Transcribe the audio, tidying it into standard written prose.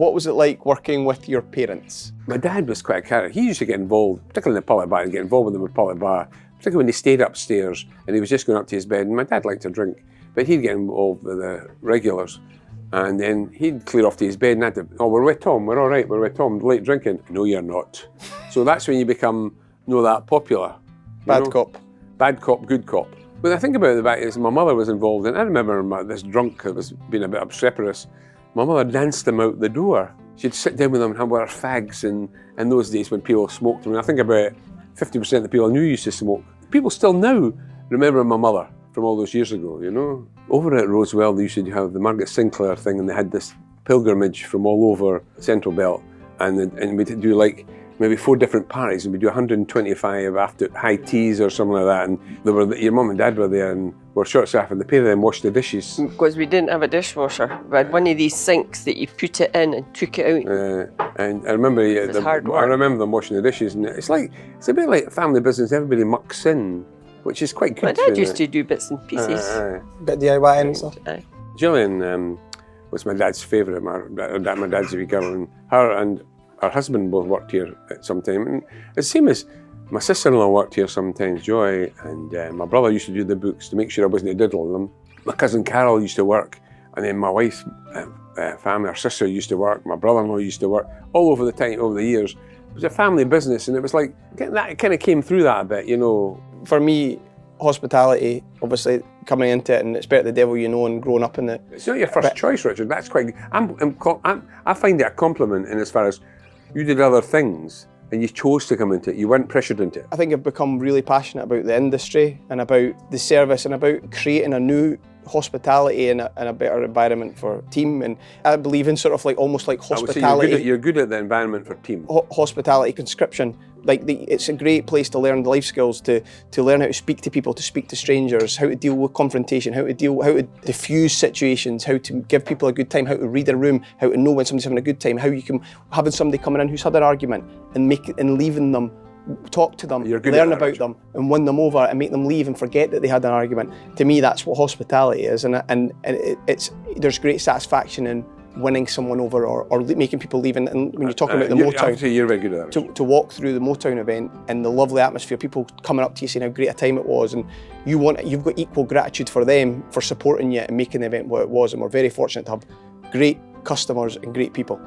What was it like working with your parents? My dad was quite a character. He used to get involved, particularly in the public bar, and get involved with them in the public bar, particularly when he stayed upstairs and he was just going up to his bed. And my dad liked to drink, but he'd get involved with the regulars. And then he'd clear off to his bed and I'd, oh, we're with Tom, we're all right, we're with Tom, late drinking. No, you're not. So that's when you become, that popular. Bad cop. Bad cop, good cop. When I think about it back, is my mother was involved, and I remember this drunk that was being a bit obstreperous. My mother danced him out the door. She'd sit down with him and have our fags in those days when people smoked. I mean, I think about 50% of the people I knew used to smoke. People still now remember my mother from all those years ago, Over at Rosewell, they used to have the Margaret Sinclair thing, and they had this pilgrimage from all over Central Belt, and we'd do like maybe 4 different parties, and we'd do 125 after high teas or something like that, and your mum and dad were there and were short-staffed, and the pair of them washed the dishes. Because we didn't have a dishwasher. We had one of these sinks that you put it in and took it out. And I remember I remember them washing the dishes, and it's a bit like family business. Everybody mucks in, which is quite good. My dad used to do bits and pieces. Bit DIY and stuff. Gillian was my dad's favourite. My dad's a wee girl, and her husband both worked here at some time. And it's the same as my sister-in-law worked here sometimes, Joy, and my brother used to do the books to make sure I wasn't diddling them. My cousin Carol used to work, and then my wife's family, her sister used to work, my brother-in-law used to work, all over the time, over the years. It was a family business, and it was like, that kind of came through that a bit, For me, hospitality, obviously coming into it, and it's better the devil you know and growing up in it. It's not your first choice, Richard. That's quite good. I find it a compliment in as far as you did other things and you chose to come into it. You weren't pressured into it. I think I've become really passionate about the industry and about the service and about creating a new hospitality and a better environment for team. And I believe in sort of like almost like hospitality. I would say you're good at the environment for team. Hospitality conscription. It's a great place to learn life skills, to learn how to speak to people, to speak to strangers, how to deal with confrontation, how to diffuse situations, how to give people a good time, how to read a room, how to know when somebody's having a good time, how you can having somebody coming in who's had an argument and leaving them, talk to them, learn about them and win them over and make them leave and forget that they had an argument. To me, that's what hospitality is, and there's great satisfaction in winning someone over or making people leave. And when you're talking about the Motown, you're very good at that. To walk through the Motown event and the lovely atmosphere, people coming up to you saying how great a time it was, and you've got equal gratitude for them for supporting you and making the event what it was. And we're very fortunate to have great customers and great people.